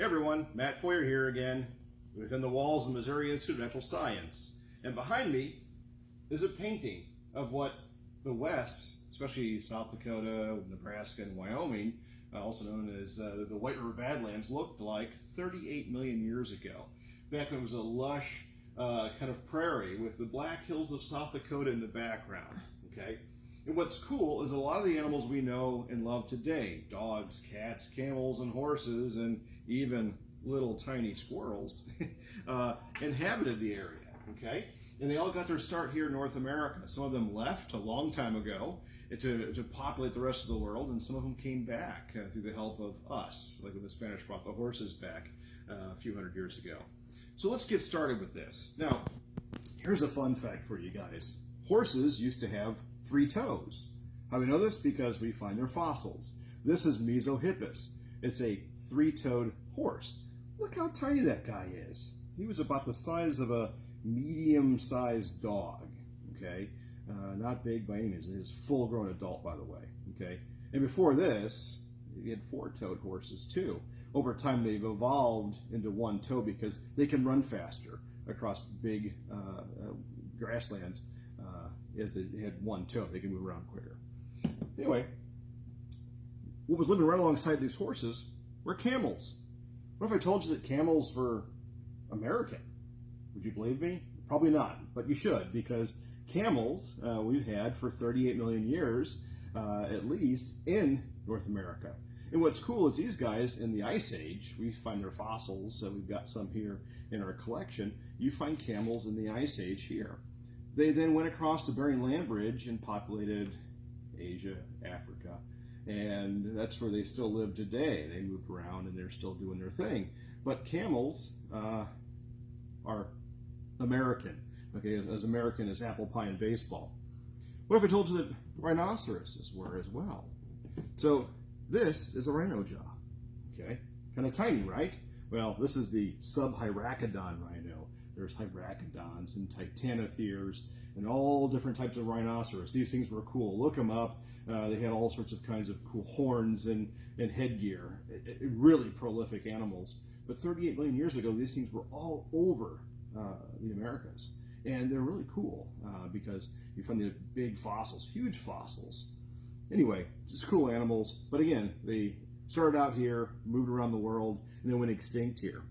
Hey everyone, Matt Foyer here again, within the walls of the Missouri Institute of Natural Science. And behind me is a painting of what the West, especially South Dakota, Nebraska, and Wyoming, also known as the White River Badlands, looked like 38 million years ago. Back when it was a lush kind of prairie with the Black Hills of South Dakota in the background, okay? And what's cool is a lot of the animals we know and love today, dogs, cats, camels, and horses, and even little tiny squirrels, inhabited the area, okay? And they all got their start here in North America. Some of them left a long time ago to populate the rest of the world, and some of them came back through the help of us, like when the Spanish brought the horses back a few hundred years ago. So let's get started with this. Now, here's a fun fact for you guys. Horses used to have 3 toes. How do we know this? Because we find their fossils. This is Mesohippus. It's a 3-toed horse. Look how tiny that guy is. He was about the size of a medium-sized dog, okay? Not big by any means. He's a full-grown adult, by the way, okay? And before this, he had 4-toed horses, too. Over time, they've evolved into 1 toe because they can run faster across big grasslands. As they had 1 toe, they can move around quicker. Anyway, what was living right alongside these horses were camels. What if I told you that camels were American? Would you believe me? Probably not, but you should, because camels we've had for 38 million years, at least, in North America. And what's cool is these guys in the Ice Age, we find their fossils, so we've got some here in our collection. You find camels in the Ice Age here. They then went across the Bering Land Bridge and populated Asia, Africa, and that's where they still live today. They moved around and they're still doing their thing. But camels are American, okay, as American as apple pie and baseball. What if I told you that rhinoceroses were as well? So this is a rhino jaw, okay? Kind of tiny, right? Well, this is the subhyracoddon rhino. There's hyracoddons and titanotheres and all different types of rhinoceros. These things were cool. Look them up. They had all sorts of kinds of cool horns and headgear. Really prolific animals. But 38 million years ago, these things were all over the Americas. And they're really cool because you find the big fossils, huge fossils. Anyway, just cool animals. But again, they started out here, moved around the world, and then went extinct here.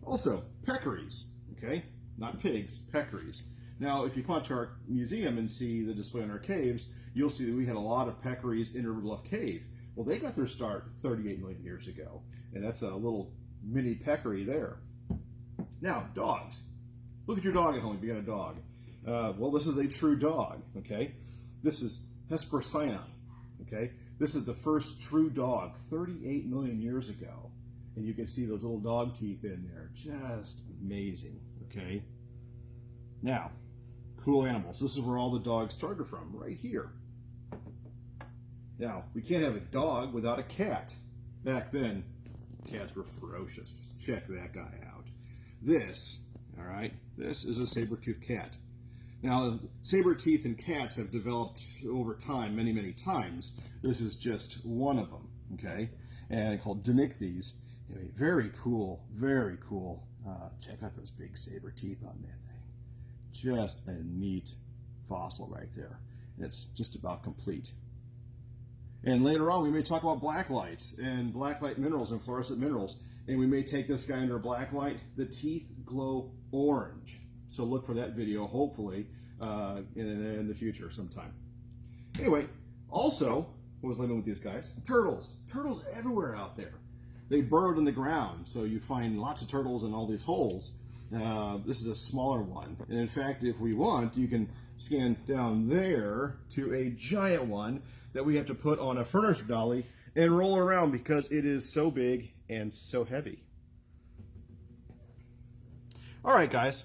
Also, peccaries. Okay, not pigs, peccaries. Now, if you come out to our museum and see the display in our caves, you'll see that we had a lot of peccaries in River Bluff Cave. Well, they got their start 38 million years ago, and that's a little mini peccary there. Now, dogs. Look at your dog at home if you got a dog. Well, this is a true dog, okay? This is Hesperocyon, okay? This is the first true dog 38 million years ago. And you can see those little dog teeth in there. Just amazing, okay? Now, cool animals. This is where all the dogs started from, right here. Now, we can't have a dog without a cat. Back then, cats were ferocious. Check that guy out. This, all right, this is a saber-toothed cat. Now, saber teeth in cats have developed over time, many, many times. This is just one of them, okay? And called Dinichthyes. Anyway, very cool, very cool. Check out those big saber teeth on that thing. Just a neat fossil right there. And it's just about complete. And later on, we may talk about blacklights and blacklight minerals and fluorescent minerals. And we may take this guy under a blacklight. The teeth glow orange. So look for that video, hopefully, in the future sometime. Anyway, also, what was living with these guys? Turtles. Turtles everywhere out there. They burrowed in the ground, so you find lots of turtles in all these holes. This is a smaller one. And in fact, if we want, you can scan down there to a giant one that we have to put on a furniture dolly and roll around because it is so big and so heavy. All right, guys.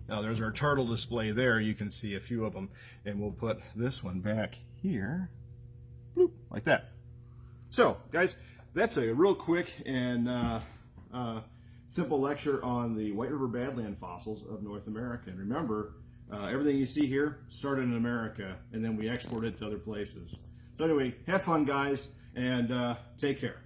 Now there's our turtle display there. You can see a few of them. And we'll put this one back here. Bloop, like that. So, guys, that's a real quick and simple lecture on the White River Badland fossils of North America. And remember, everything you see here started in America, and then we exported it to other places. So anyway, have fun, guys, and take care.